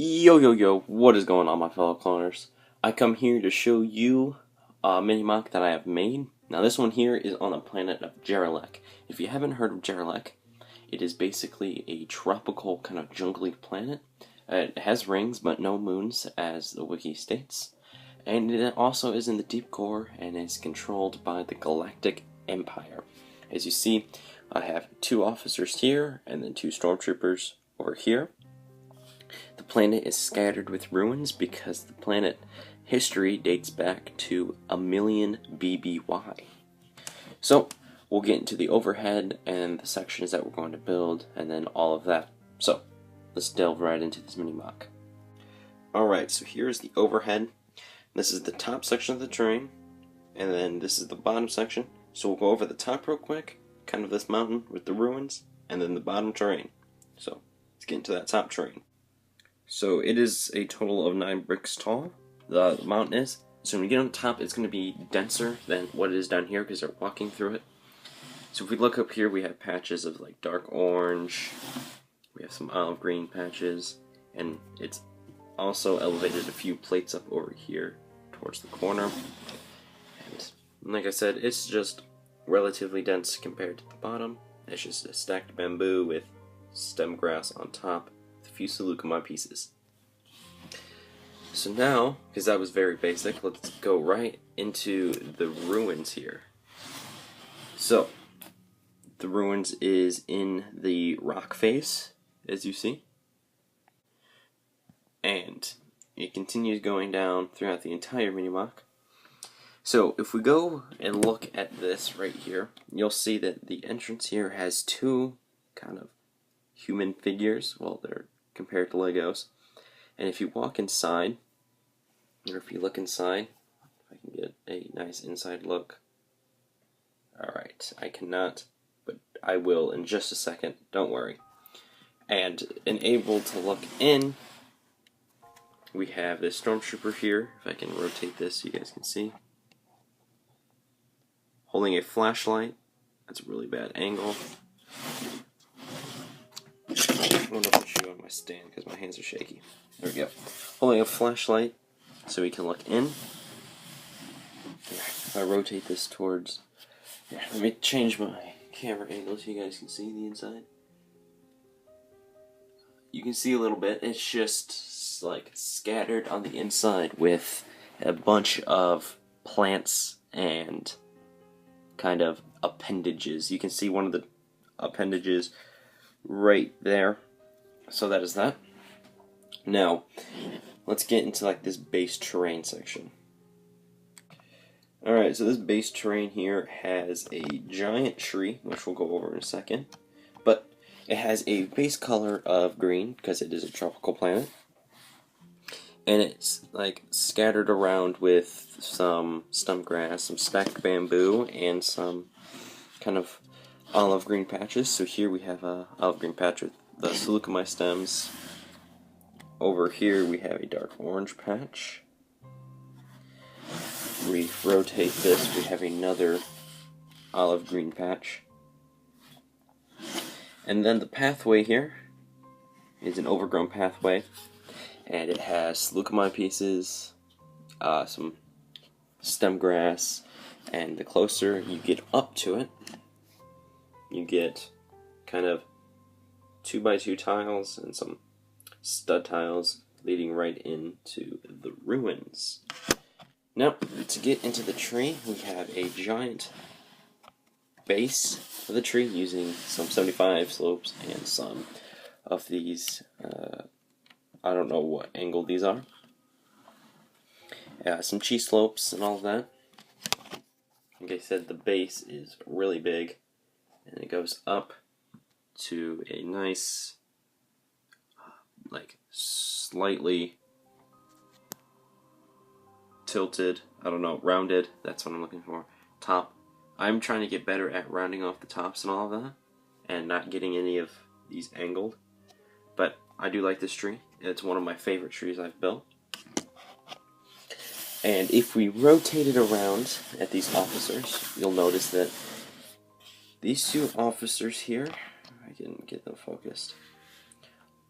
Yo, what is going on, my fellow cloners? I come here to show you a mini-MOC that I have made. Now this one here is on the planet of Jerrilek. If you haven't heard of Jerrilek, it is basically a tropical kind of jungly planet. It has rings but no moons, as the wiki states. And it also is in the deep core and is controlled by the Galactic Empire. As you see, I have 2 officers here and then 2 stormtroopers over here. The planet is scattered with ruins because the planet history dates back to 1,000,000 BBY. So, we'll get into the overhead and the sections that we're going to build and then all of that. So, let's delve right into this mini-MOC. Alright, so here's the overhead. This is the top section of the terrain, and then this is the bottom section. So we'll go over the top real quick, kind of this mountain with the ruins, and then the bottom terrain. So, let's get into that top terrain. So it is a total of 9 bricks tall, the mountain is. So when we get on top, it's going to be denser than what it is down here because they're walking through it. So if we look up here, we have patches of like dark orange, we have some olive green patches, and it's also elevated a few plates up over here towards the corner. And like I said, it's just relatively dense compared to the bottom. It's just a stacked bamboo with stem grass on top. Few FELUCIA pieces. So now, because that was very basic, let's go right into the ruins here. So, the ruins is in the rock face, as you see. And it continues going down throughout the entire mini-MOC. So, if we go and look at this right here, you'll see that the entrance here has 2 kind of human figures. Well, they're compared to Legos. And if you walk inside, or if you look inside, if I can get a nice inside look. Alright, I cannot, but I will in just a second, don't worry. And able to look in, we have this stormtrooper here. If I can rotate this so you guys can see. Holding a flashlight. That's a really bad angle. I'm going to put you on my stand because my hands are shaky. There we go. Holding a flashlight so we can look in. If I rotate this towards... Yeah, let me change my camera angle so you guys can see the inside. You can see a little bit. It's just like scattered on the inside with a bunch of plants and kind of appendages. You can see one of the appendages right there. So that is that. Now, let's get into like this base terrain section. Alright, so this base terrain here has a giant tree, which we'll go over in a second. But it has a base color of green, because it is a tropical planet. And it's like scattered around with some stump grass, some stacked bamboo, and some kind of olive green patches. So here we have a olive green patch with the FELUCIA stems. Over here we have a dark orange patch. We rotate this, we have another olive green patch. And then the pathway here is an overgrown pathway, and it has FELUCIA pieces, some stem grass, and the closer you get up to it, you get kind of 2x2 tiles and some stud tiles leading right into the ruins. Now, to get into the tree, we have a giant base of the tree using some 75 slopes and some of these, I don't know what angle these are. Some cheese slopes and all of that. Like I said, the base is really big, and it goes up to a nice, like, slightly tilted, I don't know, rounded, that's what I'm looking for, top. I'm trying to get better at rounding off the tops and all of that, and not getting any of these angled. But I do like this tree. It's one of my favorite trees I've built. And if we rotate it around at these officers, you'll notice that these 2 officers here, I can get them focused,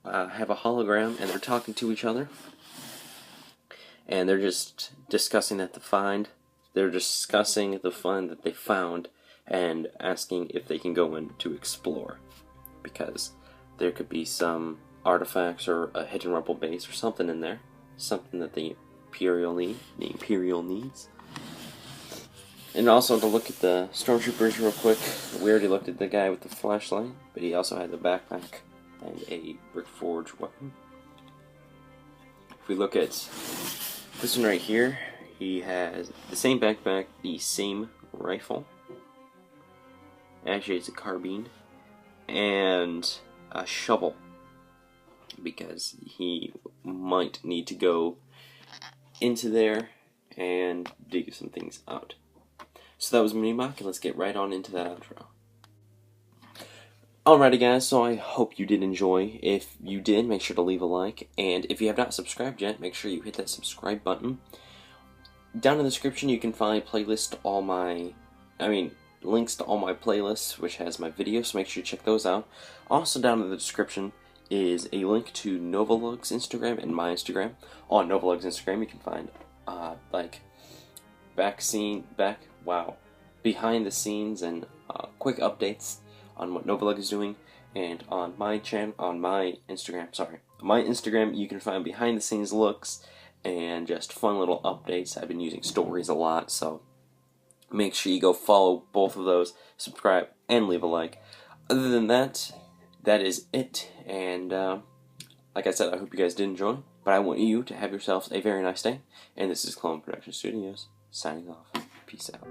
have a hologram, and they're talking to each other, and they're just discussing that the find. They're discussing the find that they found, and asking if they can go in to explore, because there could be some artifacts or a hidden rebel base or something in there, something that the Imperial needs. And also to look at the stormtroopers real quick. We already looked at the guy with the flashlight, but he also had the backpack and a brick forge weapon. If we look at this one right here, he has the same backpack, the same rifle. Actually, it's a carbine and a shovel, because he might need to go into there and dig some things out. So that was Mini-MOC, and let's get right on into that outro. Alrighty guys, so I hope you did enjoy. If you did, make sure to leave a like, and if you have not subscribed yet, make sure you hit that subscribe button. Down in the description you can find links to all my playlists, which has my videos, so make sure you check those out. Also down in the description is a link to Novolug's Instagram and my Instagram. On Novolug's Instagram you can find behind the scenes and quick updates on what Novolug is doing, and on my Instagram you can find behind the scenes looks and just fun little updates. I've been using stories a lot, so make sure you go follow both of those, subscribe, and leave a like. Other than that, that is it, and like I said, I hope you guys did enjoy, but I want you to have yourselves a very nice day, and this is Clone Production Studios, signing off. Peace out.